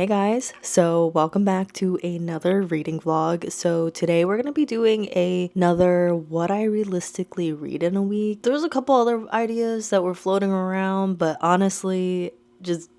Hey guys, so welcome back to another reading vlog. So today we're going to be doing another what I realistically read in a week. There's a couple other ideas that were floating around, but honestly, just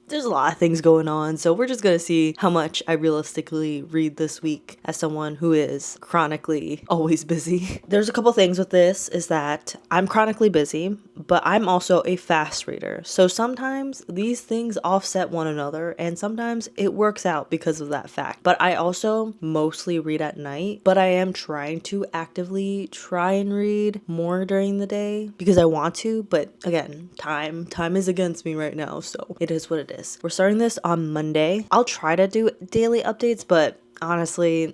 there's a lot of things going on, so we're just gonna see how much I realistically read this week as someone who is chronically always busy. There's a couple things with this is that I'm chronically busy, but I'm also a fast reader. So sometimes these things offset one another and sometimes it works out because of that fact. But I also mostly read at night, but I am trying to actively try and read more during the day because I want to, but again, time is against me right now, so it is what it is. We're starting this on Monday. I'll try to do daily updates, but honestly,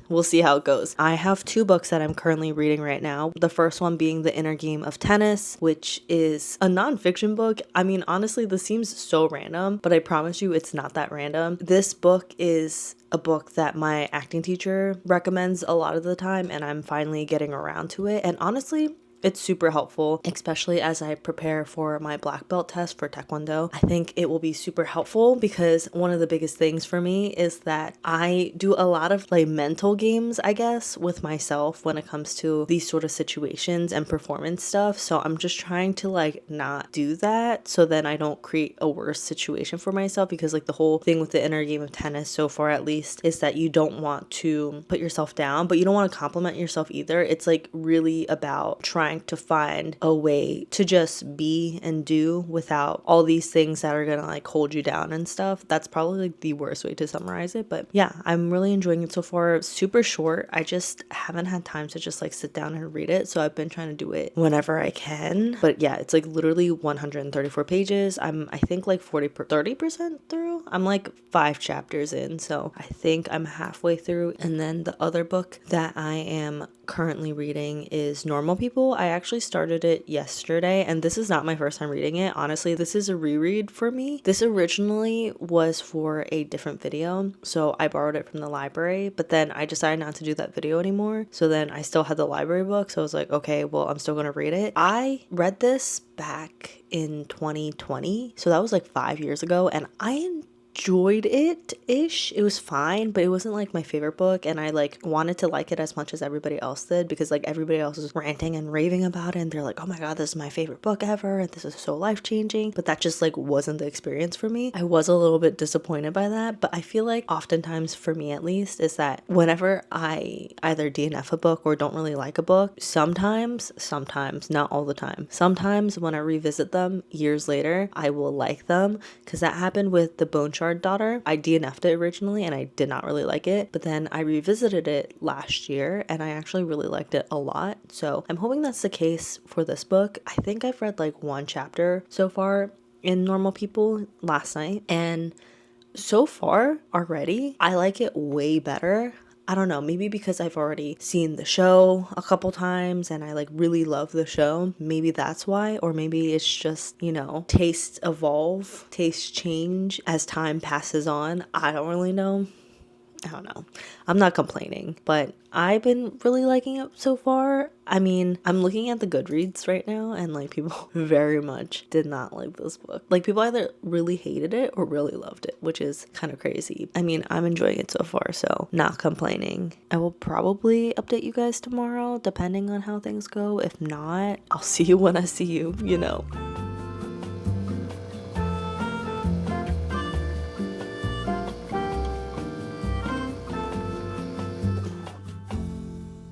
we'll see how it goes. I have two books that I'm currently reading right now. The first one being The Inner Game of Tennis, which is a nonfiction book. I mean, honestly, this seems so random, but I promise you it's not that random. This book is a book that my acting teacher recommends a lot of the time, and I'm finally getting around to it. And honestly, it's super helpful, especially as I prepare for my black belt test for Taekwondo. I think it will be super helpful because one of the biggest things for me is that I do a lot of like mental games, I guess, with myself when it comes to these sort of situations and performance stuff. So I'm just trying to like not do that so then I don't create a worse situation for myself, because like the whole thing with the inner game of tennis so far at least is that you don't want to put yourself down, but you don't want to compliment yourself either. It's like really about trying to find a way to just be and do without all these things that are gonna like hold you down and stuff. That's probably like the worst way to summarize it, but yeah, I'm really enjoying it so far. Super short. I just haven't had time to just like sit down and read it, so I've been trying to do it whenever I can. But yeah, it's like literally 134 pages. I think like 30% through. I'm like 5 chapters in, so I think I'm halfway through. And then the other book that I am currently reading is Normal People. I actually started it yesterday, and this is not my first time reading it. Honestly, this is a reread for me. This originally was for a different video, so I borrowed it from the library, but then I decided not to do that video anymore. So then I still had the library book, so I was like, okay, well, I'm still gonna read it. I read this back in 2020, so that was like 5 years ago, and I enjoyed it-ish. It was fine, but it wasn't like my favorite book, and I like wanted to like it as much as everybody else did because like everybody else was ranting and raving about it and they're like, oh my god, this is my favorite book ever and this is so life-changing. But that just like wasn't the experience for me. I was a little bit disappointed by that, but I feel like oftentimes, for me at least, is that whenever I either DNF a book or don't really like a book, sometimes, not all the time, sometimes when I revisit them years later, I will like them, because that happened with The Bone Shard Daughter. I DNF'd it originally and I did not really like it, but then I revisited it last year and I actually really liked it a lot. So I'm hoping that's the case for this book. I think I've read like 1 chapter so far in Normal People last night, and so far already I like it way better. I don't know, maybe because I've already seen the show a couple times and I like really love the show. Maybe that's why, or maybe it's just, tastes evolve, tastes change as time passes on. I don't really know. I don't know. I'm not complaining, but I've been really liking it so far. I mean, I'm looking at the Goodreads right now and like people very much did not like this book. Like people either really hated it or really loved it, which is kind of crazy. I mean, I'm enjoying it so far, so not complaining. I will probably update you guys tomorrow depending on how things go. If not, I'll see you when I see you.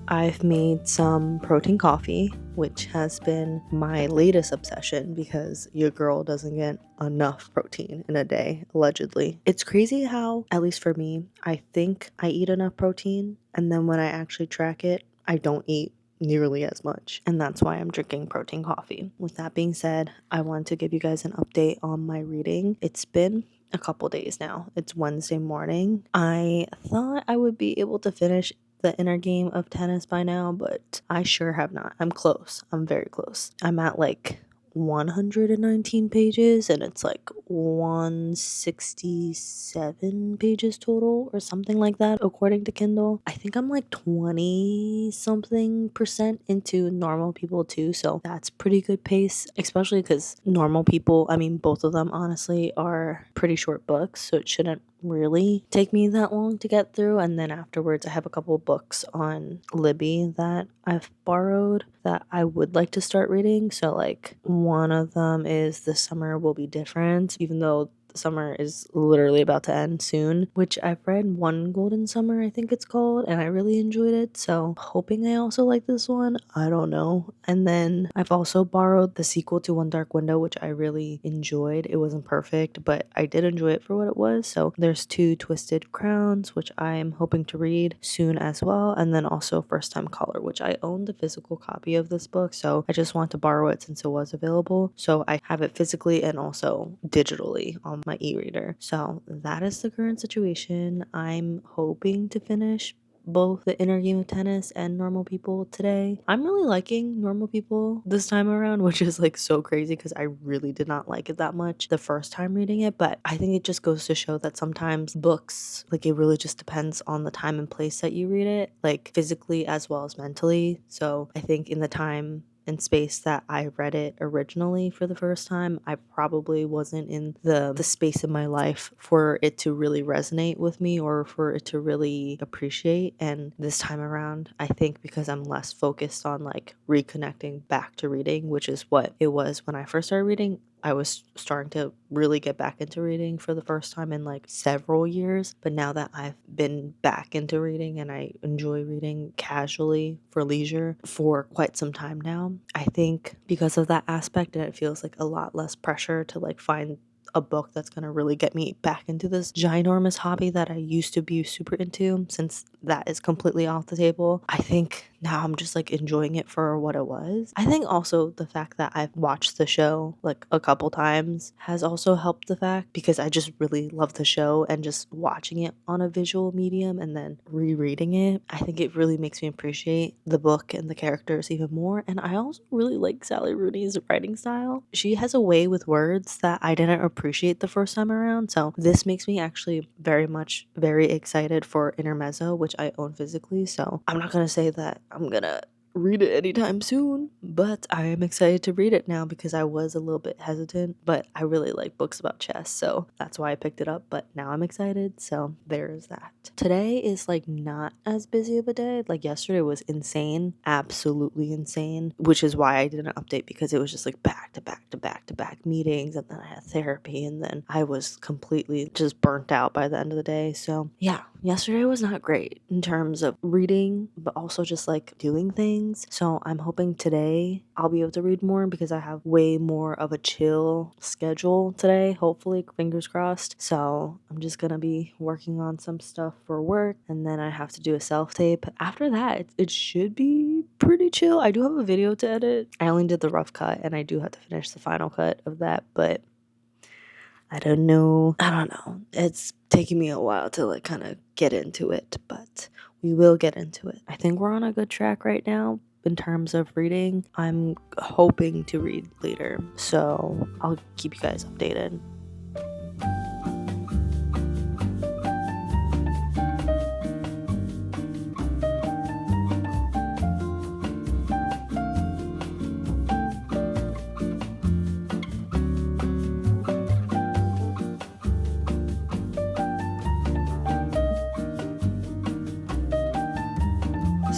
I've made some protein coffee, which has been my latest obsession because your girl doesn't get enough protein in a day, allegedly. It's crazy how, at least for me, I think I eat enough protein, and then when I actually track it, I don't eat nearly as much, and that's why I'm drinking protein coffee. With that being said, I want to give you guys an update on my reading. It's been a couple days now. It's Wednesday morning. I thought I would be able to finish The Inner Game of Tennis by now, but I sure have not. I'm close. I'm very close. I'm at like 119 pages and it's like 167 pages total or something like that according to Kindle. I think I'm like 20 something percent into Normal People too, so that's pretty good pace, especially because Normal People, I mean both of them honestly are pretty short books, so it shouldn't really take me that long to get through. And then afterwards I have a couple books on Libby that I've borrowed that I would like to start reading. So like one of them is The Summer Will Be Different, even though the summer is literally about to end soon, which I've read One Golden Summer, I think it's called, and I really enjoyed it. So hoping I also like this one. I don't know. And then I've also borrowed the sequel to One Dark Window, which I really enjoyed. It wasn't perfect, but I did enjoy it for what it was. So there's Two Twisted Crowns, which I am hoping to read soon as well. And then also First Time Caller, which I own the physical copy of this book. So I just want to borrow it since it was available. So I have it physically and also digitally on my e-reader. So that is the current situation. I'm hoping to finish both The Inner Game of Tennis and Normal People today. I'm really liking Normal People this time around, which is like so crazy because I really did not like it that much the first time reading it. But I think it just goes to show that sometimes books, like it really just depends on the time and place that you read it, like physically as well as mentally. So I think in the time and space that I read it originally for the first time, I probably wasn't in the space in my life for it to really resonate with me or for it to really appreciate. And this time around, I think because I'm less focused on like reconnecting back to reading, which is what it was when I first started reading, I was starting to really get back into reading for the first time in like several years. But now that I've been back into reading and I enjoy reading casually for leisure for quite some time now, I think because of that aspect, it feels like a lot less pressure to like find a book that's going to really get me back into this ginormous hobby that I used to be super into. Since that is completely off the table, I think now I'm just like enjoying it for what it was. I think also the fact that I've watched the show like a couple times has also helped the fact, because I just really love the show, and just watching it on a visual medium and then rereading it, I think it really makes me appreciate the book and the characters even more. And I also really like Sally Rooney's writing style. She has a way with words that I didn't appreciate the first time around. So this makes me actually very excited for Intermezzo, which I own physically. So I'm not going to say that I'm going to read it anytime soon, but I am excited to read it now because I was a little bit hesitant, but I really like books about chess, so that's why I picked it up. But now I'm excited, so there's that. Today is like not as busy of a day. Like yesterday was insane, absolutely insane, which is why I didn't update, because it was just like back to back to back to back meetings, and then I had therapy, and then I was completely just burnt out by the end of the day. So yeah, yesterday was not great in terms of reading, but also just like doing things. So I'm hoping today I'll be able to read more because I have way more of a chill schedule today, hopefully, fingers crossed. So I'm just gonna be working on some stuff for work, and then I have to do a self-tape. After that, it should be pretty chill. I do have a video to edit. I only did the rough cut, and I do have to finish the final cut of that, but I don't know. It's taking me a while to like kind of get into it, but we will get into it. I think we're on a good track right now in terms of reading. I'm hoping to read later, so I'll keep you guys updated.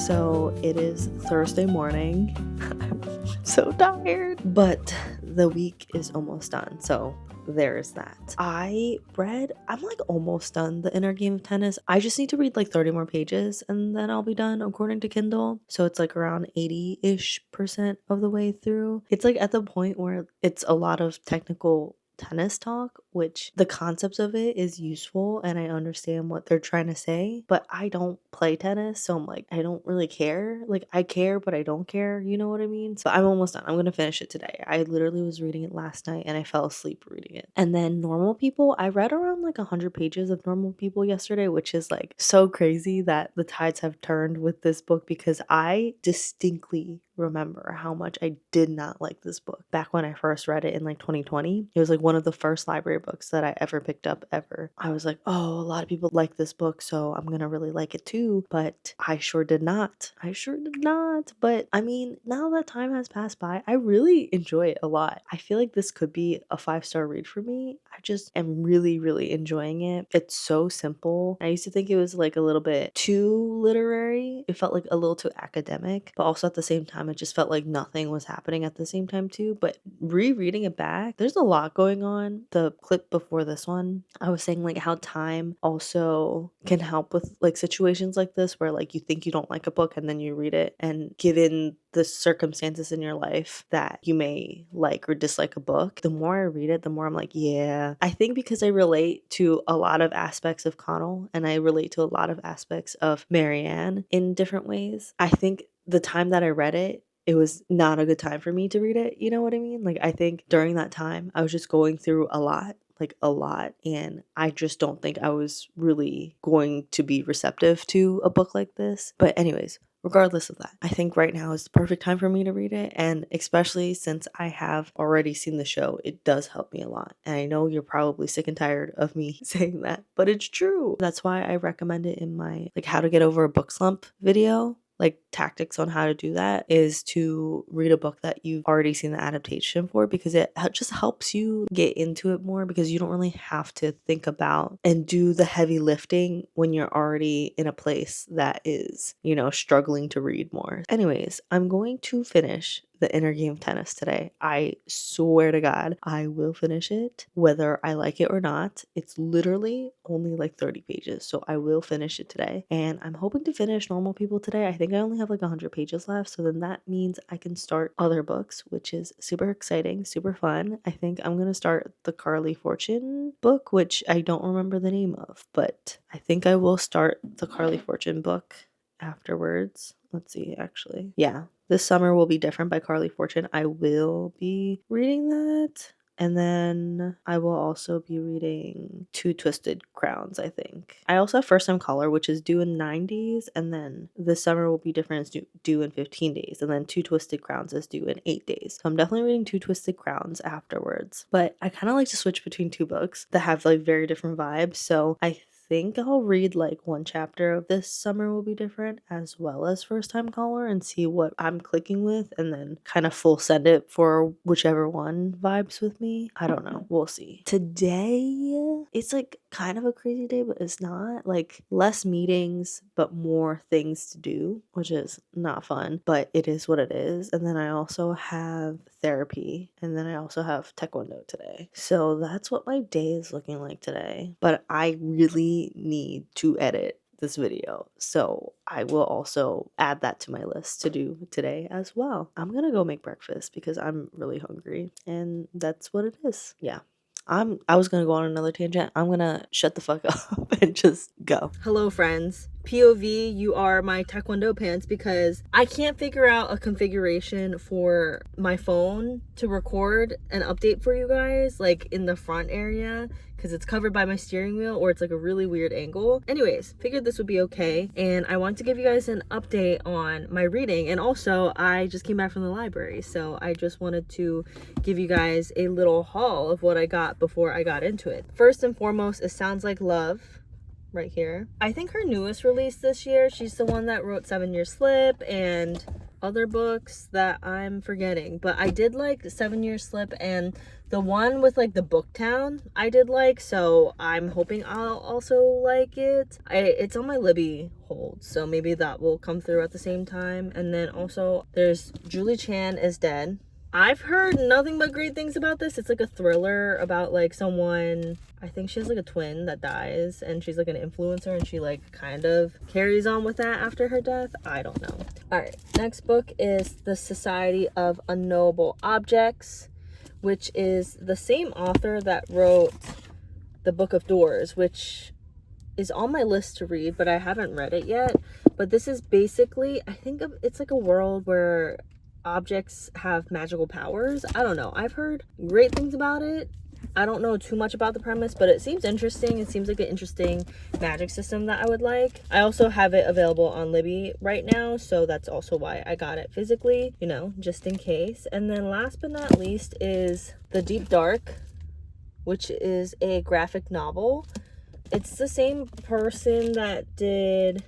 So it is Thursday morning. I'm so tired, but the week is almost done. So there's that. I'm like almost done The Inner Game of Tennis. I just need to read like 30 more pages and then I'll be done according to Kindle. So it's like around 80-ish% of the way through. It's like at the point where it's a lot of technical tennis talk, which the concepts of it is useful and I understand what they're trying to say, but I don't play tennis, so I'm like, I don't really care. Like I care, but I don't care, you know what I mean? So I'm almost done. I'm gonna finish it today. I literally was reading it last night and I fell asleep reading it. And then Normal People, I read around like 100 pages of Normal People yesterday, which is like so crazy that the tides have turned with this book, because I distinctly remember how much I did not like this book back when I first read it in like 2020. It was like one of the first library books that I ever picked up ever. I was like, oh, a lot of people like this book, so I'm gonna really like it too. But I sure did not. I sure did not. But I mean, now that time has passed by, I really enjoy it a lot. I feel like this could be a 5-star read for me. I just am really, really enjoying it. It's so simple. I used to think it was like a little bit too literary. It felt like a little too academic, but also at the same time, it just felt like nothing was happening at the same time too. But rereading it back, there's a lot going on. The clip before this one, I was saying like how time also can help with like situations like this where like you think you don't like a book and then you read it, and given the circumstances in your life that you may like or dislike a book, the more I read it, the more I'm like, yeah. I think because I relate to a lot of aspects of Connell and I relate to a lot of aspects of Marianne in different ways, I think the time that I read it, it was not a good time for me to read it. You know what I mean? Like, I think during that time, I was just going through a lot, like a lot. And I just don't think I was really going to be receptive to a book like this. But, anyways, regardless of that, I think right now is the perfect time for me to read it. And especially since I have already seen the show, it does help me a lot. And I know you're probably sick and tired of me saying that, but it's true. That's why I recommend it in my like how to get over a book slump video. Like tactics on how to do that is to read a book that you've already seen the adaptation for, because it just helps you get into it more, because you don't really have to think about and do the heavy lifting when you're already in a place that is, struggling to read more. Anyways, I'm going to finish the inner game of tennis today. I swear to God, I will finish it whether I like it or not. It's literally only like 30 pages, so I will finish it today. And I'm hoping to finish Normal People today. I think I only have like 100 pages left, so then that means I can start other books, which is super exciting, super fun. I think I'm gonna start the Carly Fortune book, which I don't remember the name of, but I think I will start the Carly Fortune book afterwards. Let's see, actually. Yeah, This Summer Will Be Different by Carly Fortune. I will be reading that. And then I will also be reading Two Twisted Crowns, I think. I also have First Time Caller, which is due in 9 days. And then This Summer Will Be Different is due in 15 days. And then Two Twisted Crowns is due in 8 days. So I'm definitely reading Two Twisted Crowns afterwards. But I kind of like to switch between two books that have like very different vibes. So I think I'll read like one chapter of This Summer Will Be Different as well as First Time Caller and see what I'm clicking with, and then kind of full send it for whichever one vibes with me. I don't know. We'll see. Today, it's like kind of a crazy day, but it's not. Like less meetings, but more things to do, which is not fun, but it is what it is. And then I also have therapy, and then I also have taekwondo today. So that's what my day is looking like today. But I really need to edit this video, so I will also add that to my list to do today as well. I'm gonna go make breakfast because I'm really hungry, and that's what it is. Yeah, I was gonna go on another tangent. I'm gonna shut the fuck up and just go. Hello friends. POV, you are my taekwondo pants, because I can't figure out a configuration for my phone to record an update for you guys, like in the front area, because it's covered by my steering wheel, or it's like a really weird angle. Anyways, figured this would be okay, and I want to give you guys an update on my reading. And also, I just came back from the library, so I just wanted to give you guys a little haul of what I got before I got into it. First and foremost, it Sounds Like Love, right here. I think her newest release this year. She's the one that wrote 7 Year Slip and other books that I'm forgetting, but I did like 7 Year Slip, and the one with like the Booktown I did like, so I'm hoping I'll also like it. It's on my Libby hold, so maybe that will come through at the same time. And then also there's Julie Chan Is Dead. I've heard nothing but great things about this. It's like a thriller about like someone, I think she has like a twin that dies, and she's like an influencer, and she like kind of carries on with that after her death. I don't know. All right, next book is The Society of Unknowable Objects, which is the same author that wrote The Book of Doors, which is on my list to read, but I haven't read it yet. But this is basically, I think it's like a world where objects have magical powers. I don't know. I've heard great things about it. I don't know too much about the premise, but it seems interesting. It seems like an interesting magic system that I would like. I also have it available on Libby right now, so that's also why I got it physically, you know, just in case. And then last but not least is The Deep Dark, which is a graphic novel. It's the same person that did,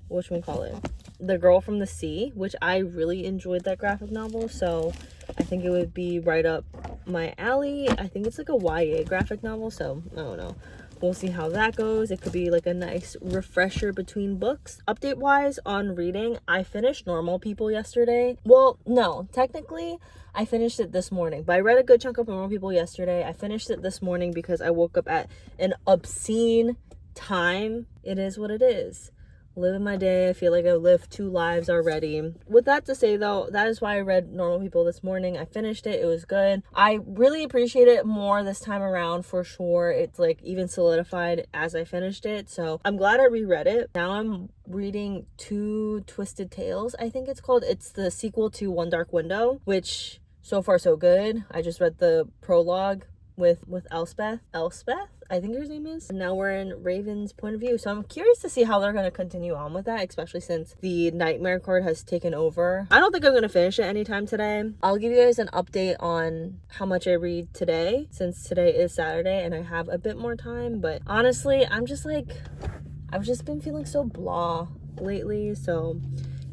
whatchamacallit, The Girl from the Sea, which I really enjoyed that graphic novel, so I think it would be right up my alley. I think it's like a YA graphic novel, so I don't know. We'll see how that goes. It could be like a nice refresher between books. Update wise on reading, I finished Normal People yesterday. Well, no, technically I finished it this morning, but I read a good chunk of Normal People yesterday. I finished it this morning because I woke up at an obscene time. It is what it is. Living my day. I feel like I lived 2 lives already. With that to say though, that is why I read Normal People this morning. I finished it. It was good. I really appreciate it more this time around for sure. It's like even solidified as I finished it. So I'm glad I reread it. Now I'm reading Two Twisted Tales, I think it's called. It's the sequel to One Dark Window, which so far so good. I just read the prologue with Elspeth, I think her name is. And now we're in Raven's point of view, so I'm curious to see how they're going to continue on with that, especially since the nightmare court has taken over. I don't think I'm going to finish it anytime today. I'll give you guys an update on how much I read today, since today is Saturday and I have a bit more time. But honestly, I've just been feeling so blah lately, so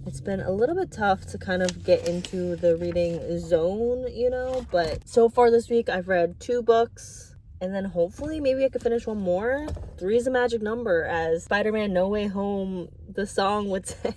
it's been a little bit tough to kind of get into the reading zone, you know, but so far this week I've read 2 books, and then hopefully maybe I could finish one more. 3 is a magic number, as Spider-Man No Way Home, the song would say.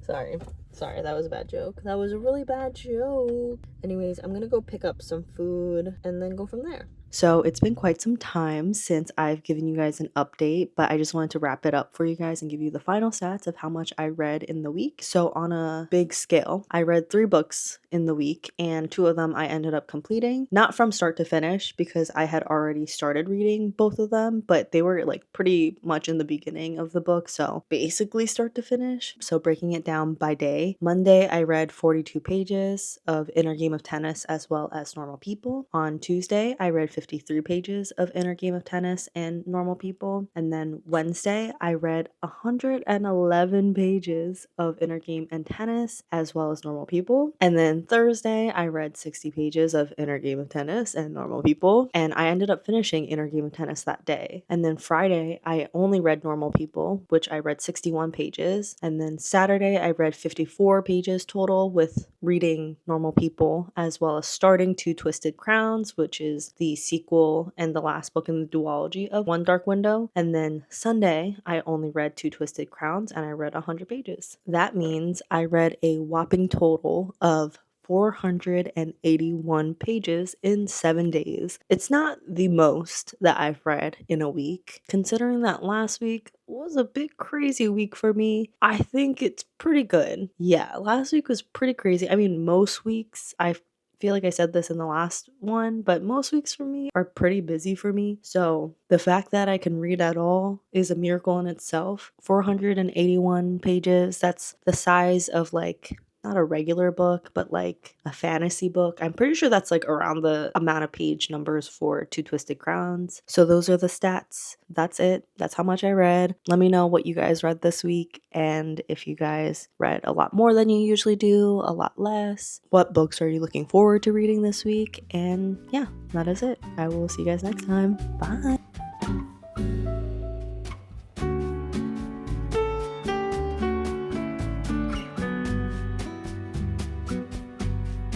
Sorry, that was a bad joke. That was a really bad joke. Anyways, I'm gonna go pick up some food and then go from there. So it's been quite some time since I've given you guys an update, but I just wanted to wrap it up for you guys and give you the final stats of how much I read in the week. So on a big scale, I read 3 books in the week, and 2 of them I ended up completing, not from start to finish because I had already started reading both of them, but they were like pretty much in the beginning of the book, so basically start to finish. So breaking it down by day, Monday I read 42 pages of Inner Game of Tennis as well as Normal People. On Tuesday I read 53 pages of Inner Game of Tennis and Normal People. And then Wednesday, I read 111 pages of Inner Game and Tennis as well as Normal People. And then Thursday, I read 60 pages of Inner Game of Tennis and Normal People. And I ended up finishing Inner Game of Tennis that day. And then Friday, I only read Normal People, which I read 61 pages. And then Saturday, I read 54 pages total with reading Normal People as well as starting Two Twisted Crowns, which is the sequel and the last book in the duology of One Dark Window. And then Sunday, I only read Two Twisted Crowns and I read 100 pages. That means I read a whopping total of 481 pages in 7 days. It's not the most that I've read in a week, considering that last week was a bit crazy week for me. I think it's pretty good. Yeah, last week was pretty crazy. I mean, most weeks I feel like I said this in the last one, but most weeks for me are pretty busy for me. So the fact that I can read at all is a miracle in itself. 481 pages, that's the size of like not a regular book, but like a fantasy book. I'm pretty sure that's like around the amount of page numbers for Two Twisted Crowns. So those are the stats. That's it. That's how much I read. Let me know what you guys read this week, and if you guys read a lot more than you usually do, a lot less. What books are you looking forward to reading this week? And yeah, that is it. I will see you guys next time. Bye.